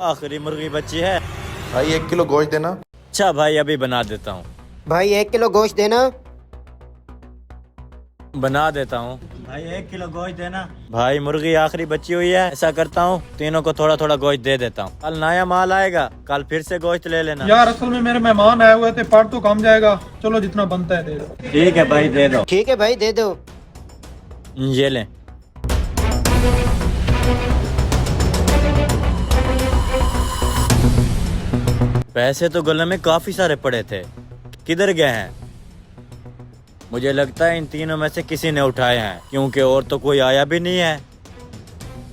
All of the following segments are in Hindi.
आखिरी मुर्गी बची है। भाई 1 किलो गोश्त देना। अच्छा भाई, अभी बना देता हूँ। भाई 1 किलो गोश्त देना। बना देता हूँ भाई, 1 किलो गोश्त देना। भाई मुर्गी आखिरी बची हुई है, ऐसा करता हूँ तीनों को थोड़ा थोड़ा गोश्त दे देता हूँ। कल नया माल आएगा, कल फिर से गोश्त ले लेना। यार असल में मेरे मेहमान आए हुए थे, पार्ट तो कम जाएगा। चलो जितना बनता है दे दो। ठीक है भाई, दे दो। ठीक है भाई, दे दो। ये ले। पैसे तो गले में काफी सारे पड़े थे, किधर गए हैं? मुझे लगता है इन तीनों में से किसी ने उठाए हैं, क्योंकि और तो कोई आया भी नहीं है।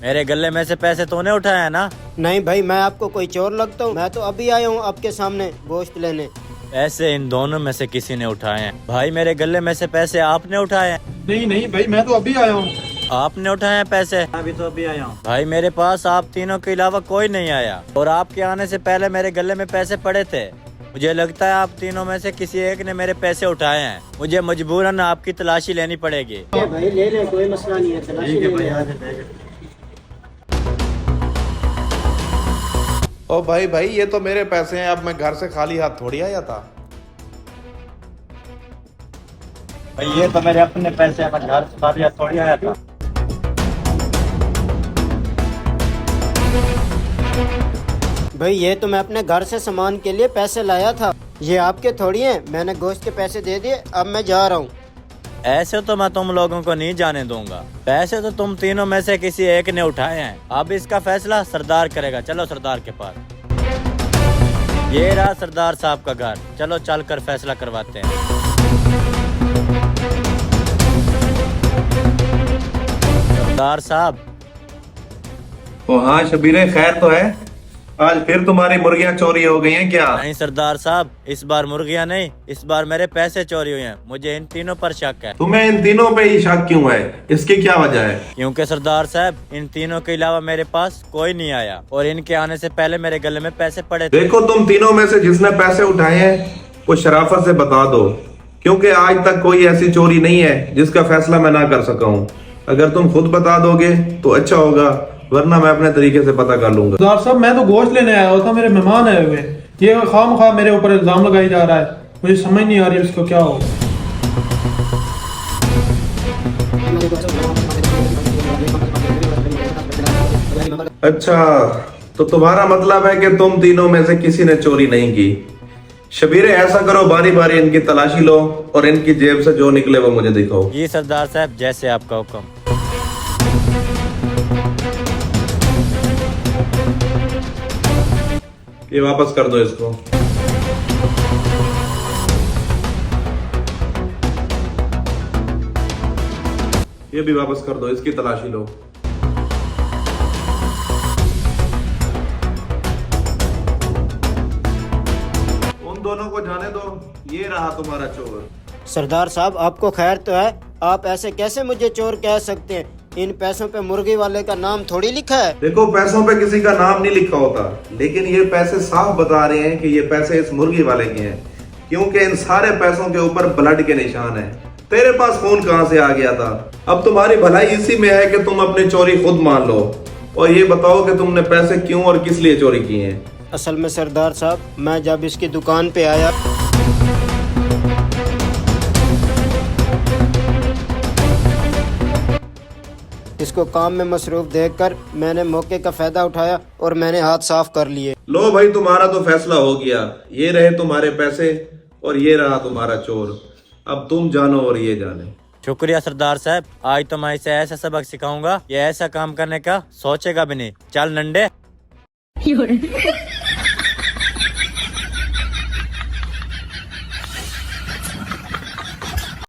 मेरे गले में से पैसे तूने उठाए हैं ना? नहीं भाई, मैं आपको कोई चोर लगता हूँ? मैं तो अभी आया हूँ आपके सामने गोश्त लेने। पैसे इन दोनों में से किसी ने उठाए हैं। भाई मेरे गले में से पैसे आपने उठाए हैं? नहीं नहीं भाई, मैं तो अभी आया हूँ। आपने उठाए हैं पैसे? अभी तो अभी आया हूँ। भाई मेरे पास आप तीनों के अलावा कोई नहीं आया, और आपके आने से पहले मेरे गले में पैसे पड़े थे। मुझे लगता है आप तीनों में से किसी एक ने मेरे पैसे उठाए हैं। मुझे मजबूरन आपकी तलाशी लेनी पड़ेगी। भाई ले ले, कोई मसला नहीं है, तलाशी ले ले। ओ भाई ये तो मेरे पैसे हैं, अब मैं घर से खाली हाथ थोड़ी आया था। भाई ये तो मेरे अपने पैसे हैं, मैं घर से खाली हाथ थोड़ी आया था। भाई ये तो मैं अपने घर से सामान के लिए पैसे लाया था, ये आपके थोड़ी हैं। मैंने गोश्त के पैसे दे दिए, अब मैं जा रहा हूँ। ऐसे तो मैं तुम लोगों को नहीं जाने दूंगा। पैसे तो तुम तीनों में से किसी एक ने उठाए हैं, अब इसका फैसला सरदार करेगा। चलो सरदार के पास। ये रहा सरदार साहब का घर, चलो चल कर फैसला करवाते हैं। सरदार साहब। ओ हाँ शबीरे, खैर तो है? आज फिर तुम्हारी मुर्गियां चोरी हो गई हैं क्या? नहीं सरदार साहब, इस बार मुर्गियां नहीं, इस बार मेरे पैसे चोरी हुए हैं। मुझे इन तीनों पर शक है। तुम्हें इन तीनों पे ही शक क्यों है? इसकी क्या वजह है? क्योंकि सरदार साहब इन तीनों के अलावा मेरे पास कोई नहीं आया, और इनके आने से पहले मेरे गले में पैसे पड़े थे। देखो, तुम तीनों में से जिसने पैसे उठाए हैं वो शराफत से बता दो, क्योंकि आज तक कोई ऐसी चोरी नहीं है जिसका फैसला मैं ना कर सका हूँ। अगर तुम खुद बता दोगे तो अच्छा होगा, वरना मैं अपने तरीके से पता कर लूंगा। सरदार साहब, मैं तो गोश्त लेने आया हुआ था, मेरे मेहमान आए हुए। ये खामखा मेरे ऊपर इल्जाम लगाई जा रहा है, मुझे समझ नहीं आ रही इसको क्या हो। अच्छा, तो तुम्हारा मतलब है कि तुम तीनों में से किसी ने चोरी नहीं की। शबीरे, ऐसा करो, बारी बारी इनकी तलाशी लो और इनकी जेब से जो निकले वो मुझे दिखाओ। जी सरदार साहब, जैसे आपका हुक्म। ये वापस कर दो इसको। ये भी वापस कर दो, इसकी तलाशी लो। उन दोनों को जाने दो, ये रहा तुम्हारा चोर। सरदार साहब, आपको खैर तो है? आप ऐसे कैसे मुझे चोर कह सकते हैं? इन पैसों पे मुर्गी वाले का नाम थोड़ी लिखा है। देखो, पैसों पे किसी का नाम नहीं लिखा होता, लेकिन ये पैसे साफ बता रहे हैं कि ये पैसे इस मुर्गी वाले के हैं, क्योंकि इन सारे पैसों के ऊपर ब्लड के निशान हैं। तेरे पास खून कहां से आ गया था? अब तुम्हारी भलाई इसी में है कि तुम अपनी चोरी खुद मान लो और ये बताओ कि तुमने पैसे क्यों और किस लिए चोरी किए हैं। असल में सरदार साहब, मैं जब इसकी दुकान पे आया, इसको काम में मसरूफ देखकर मैंने मौके का फायदा उठाया और मैंने हाथ साफ कर लिए। लो भाई, तुम्हारा तो फैसला हो गया। ये रहे तुम्हारे पैसे और ये रहा तुम्हारा चोर। अब तुम जानो और ये जाने। शुक्रिया सरदार साहब, आज तो मैं इसे ऐसा सबक सिखाऊंगा, ये ऐसा काम करने का सोचेगा भी नहीं। चल नंडे।